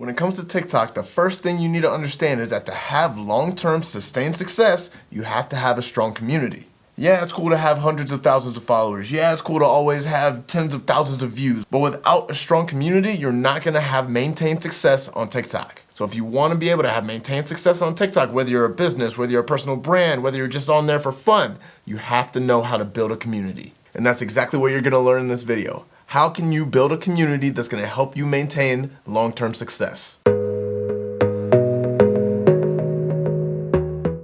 When it comes to TikTok, the first thing you need to understand is that to have long-term sustained success, you have to have a strong community. Yeah, it's cool to have hundreds of thousands of followers. Yeah, it's cool to always have tens of thousands of views. But without a strong community, you're not gonna have maintained success on TikTok. So if you wanna be able to have maintained success on TikTok, whether you're a business, whether you're a personal brand, whether you're just on there for fun, you have to know how to build a community. And that's exactly what you're gonna learn in this video. How can you build a community that's gonna help you maintain long-term success?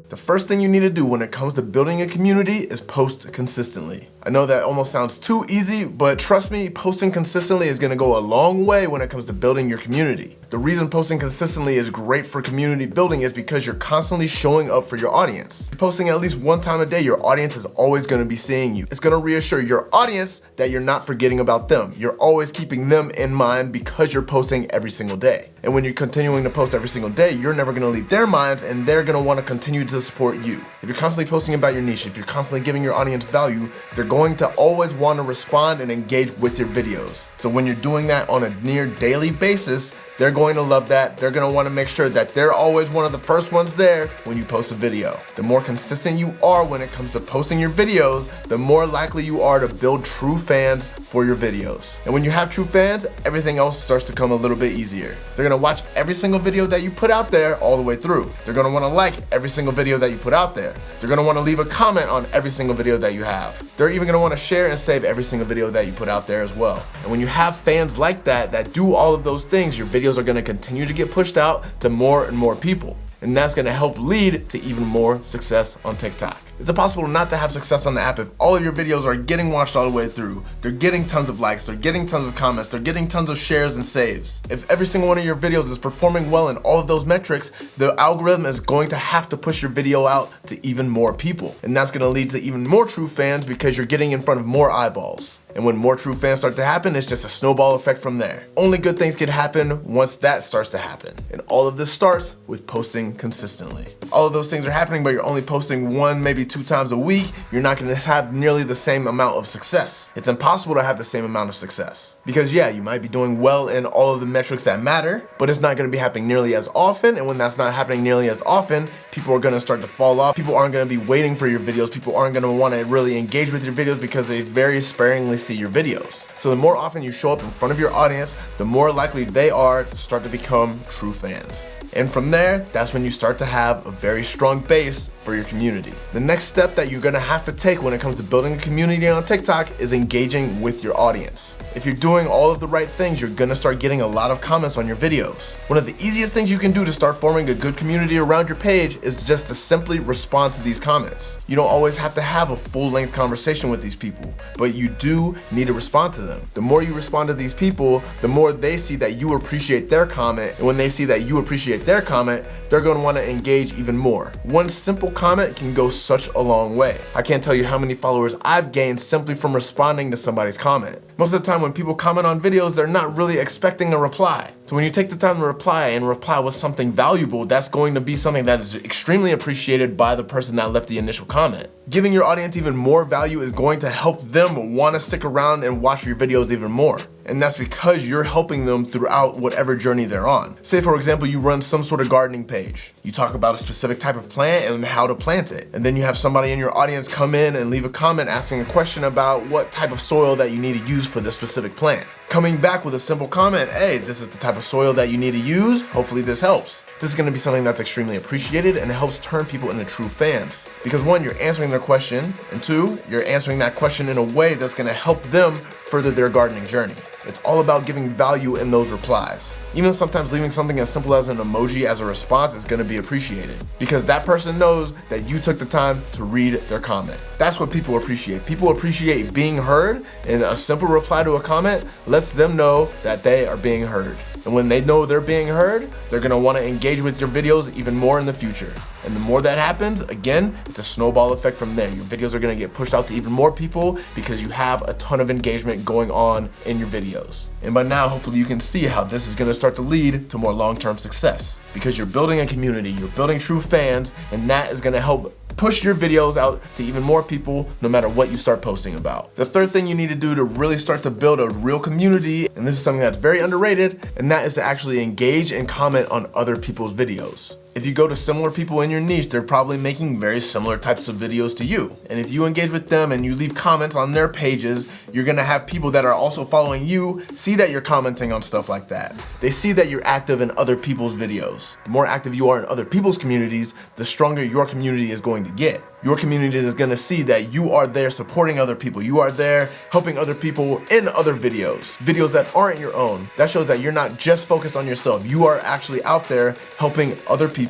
The first thing you need to do when it comes to building a community is post consistently. I know that almost sounds too easy, but trust me, posting consistently is gonna go a long way when it comes to building your community. The reason posting consistently is great for community building is because you're constantly showing up for your audience. Posting at least one time a day, your audience is always gonna be seeing you. It's gonna reassure your audience that you're not forgetting about them. You're always keeping them in mind because you're posting every single day. And when you're continuing to post every single day, you're never gonna leave their minds and they're gonna wanna continue to support you. If you're constantly posting about your niche, if you're constantly giving your audience value, they're going to always wanna respond and engage with your videos. So when you're doing that on a near daily basis, they're going to love that. They're gonna wanna make sure that they're always one of the first ones there when you post a video. The more consistent you are when it comes to posting your videos, the more likely you are to build true fans for your videos. And when you have true fans, everything else starts to come a little bit easier. They're gonna watch every single video that you put out there all the way through. They're gonna wanna like every single video that you put out there. They're gonna wanna leave a comment on every single video that you have. They're even gonna wanna share and save every single video that you put out there as well. And when you have fans like that do all of those things, your videos are gonna continue to get pushed out to more and more people. And that's gonna help lead to even more success on TikTok. It's impossible not to have success on the app if all of your videos are getting watched all the way through. They're getting tons of likes, they're getting tons of comments, they're getting tons of shares and saves. If every single one of your videos is performing well in all of those metrics, the algorithm is going to have to push your video out to even more people. And that's gonna lead to even more true fans because you're getting in front of more eyeballs. And when more true fans start to happen, it's just a snowball effect from there. Only good things can happen once that starts to happen. And all of this starts with posting consistently. All of those things are happening, but you're only posting one, maybe 2 times a week, you're not gonna have nearly the same amount of success. It's impossible to have the same amount of success. Because yeah, you might be doing well in all of the metrics that matter, but it's not gonna be happening nearly as often, and when that's not happening nearly as often, people are gonna start to fall off. People aren't gonna be waiting for your videos. People aren't gonna wanna really engage with your videos because they very sparingly see your videos. So the more often you show up in front of your audience, the more likely they are to start to become true fans. And from there, that's when you start to have a very strong base for your community. The next step that you're gonna have to take when it comes to building a community on TikTok is engaging with your audience. If you're doing all of the right things, you're gonna start getting a lot of comments on your videos. One of the easiest things you can do to start forming a good community around your page is just to simply respond to these comments. You don't always have to have a full-length conversation with these people, but you do need to respond to them. The more you respond to these people, the more they see that you appreciate their comment, and when they see that you appreciate their comment, they're gonna wanna engage even more. One simple comment can go such a long way. I can't tell you how many followers I've gained simply from responding to somebody's comment. Most of the time when people comment on videos, they're not really expecting a reply. So when you take the time to reply with something valuable, that's going to be something that is extremely appreciated by the person that left the initial comment. Giving your audience even more value is going to help them wanna stick around and watch your videos even more. And that's because you're helping them throughout whatever journey they're on. Say for example, you run some sort of gardening page. You talk about a specific type of plant and how to plant it. And then you have somebody in your audience come in and leave a comment asking a question about what type of soil that you need to use for this specific plant. Coming back with a simple comment, hey, this is the type of soil that you need to use, hopefully this helps. This is gonna be something that's extremely appreciated and it helps turn people into true fans. Because one, you're answering their question, and two, you're answering that question in a way that's gonna help them further their gardening journey. It's all about giving value in those replies. Even sometimes leaving something as simple as an emoji as a response is gonna be appreciated because that person knows that you took the time to read their comment. That's what people appreciate. People appreciate being heard, and a simple reply to a comment lets them know that they are being heard. And when they know they're being heard, they're gonna wanna engage with your videos even more in the future. And the more that happens, again, it's a snowball effect from there. Your videos are gonna get pushed out to even more people because you have a ton of engagement going on in your videos. And by now, hopefully you can see how this is gonna start to lead to more long-term success, because you're building a community, you're building true fans, and that is gonna help push your videos out to even more people no matter what you start posting about. The third thing you need to do to really start to build a real community, and this is something that's very underrated, and that is to actually engage and comment on other people's videos. If you go to similar people in your niche, they're probably making very similar types of videos to you. And if you engage with them and you leave comments on their pages, you're gonna have people that are also following you see that you're commenting on stuff like that. They see that you're active in other people's videos. The more active you are in other people's communities, the stronger your community is going to get. Your community is gonna see that you are there supporting other people. You are there helping other people in other videos that aren't your own. That shows that you're not just focused on yourself. You are actually out there helping other people.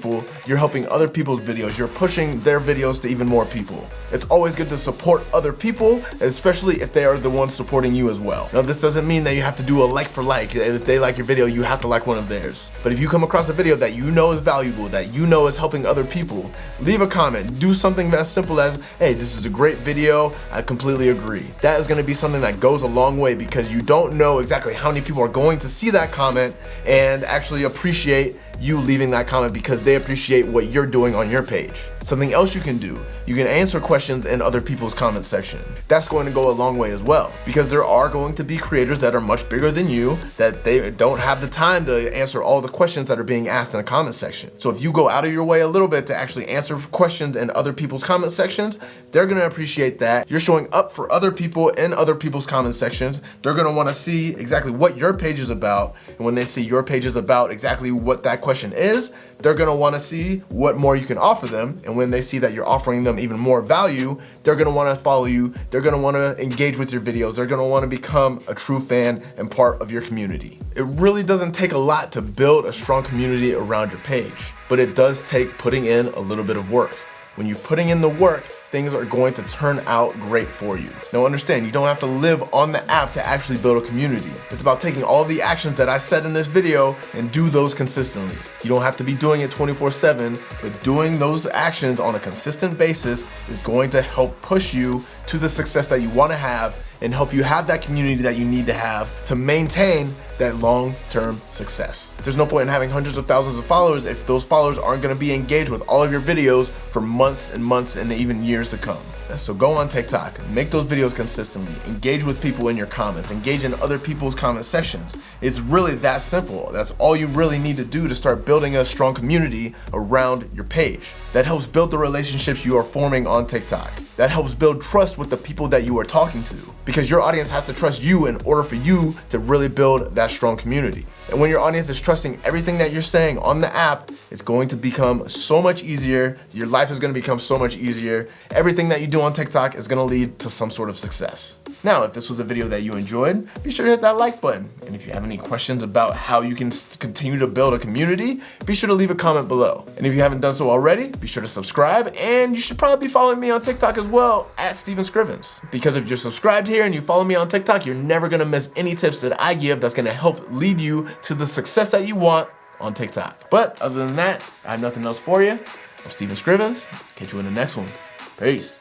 You're helping other people's videos. You're pushing their videos to even more people. It's always good to support other people, especially if they are the ones supporting you as well. Now, this doesn't mean that you have to do a like for like. If they like your video, you have to like one of theirs. But if you come across a video that you know is valuable, that you know is helping other people, leave a comment. Do something as simple as, hey, this is a great video, I completely agree. That is gonna be something that goes a long way, because you don't know exactly how many people are going to see that comment and actually appreciate you leaving that comment because they appreciate what you're doing on your page. Something else you can do, you can answer questions in other people's comment section. That's going to go a long way as well, because there are going to be creators that are much bigger than you, that they don't have the time to answer all the questions that are being asked in a comment section. So if you go out of your way a little bit to actually answer questions in other people's comment sections, they're gonna appreciate that. You're showing up for other people in other people's comment sections. They're gonna wanna see exactly what your page is about. And when they see your page is about exactly what that question is, they're gonna wanna see what more you can offer them. And when they see that you're offering them even more value, they're gonna wanna follow you. They're gonna wanna engage with your videos. They're gonna wanna become a true fan and part of your community. It really doesn't take a lot to build a strong community around your page, but it does take putting in a little bit of work. When you're putting in the work, things are going to turn out great for you. Now understand, you don't have to live on the app to actually build a community. It's about taking all the actions that I said in this video and do those consistently. You don't have to be doing it 24/7, but doing those actions on a consistent basis is going to help push you to the success that you want to have and help you have that community that you need to have to maintain that long-term success. There's no point in having hundreds of thousands of followers if those followers aren't going to be engaged with all of your videos for months and months and even years to come. So go on TikTok, make those videos consistently, engage with people in your comments, engage in other people's comment sections. It's really that simple. That's all you really need to do to start building a strong community around your page. That helps build the relationships you are forming on TikTok. That helps build trust with the people that you are talking to, because your audience has to trust you in order for you to really build that strong community. And when your audience is trusting everything that you're saying on the app, it's going to become so much easier. Your life is going to become so much easier. Everything that you do on TikTok is going to lead to some sort of success. Now, if this was a video that you enjoyed, be sure to hit that like button. And if you have any questions about how you can continue to build a community, be sure to leave a comment below. And if you haven't done so already, be sure to subscribe, and you should probably be following me on TikTok as well, at Steven Scrivens. Because if you're subscribed here and you follow me on TikTok, you're never gonna miss any tips that I give that's gonna help lead you to the success that you want on TikTok. But other than that, I have nothing else for you. I'm Steven Scrivens. Catch you in the next one. Peace.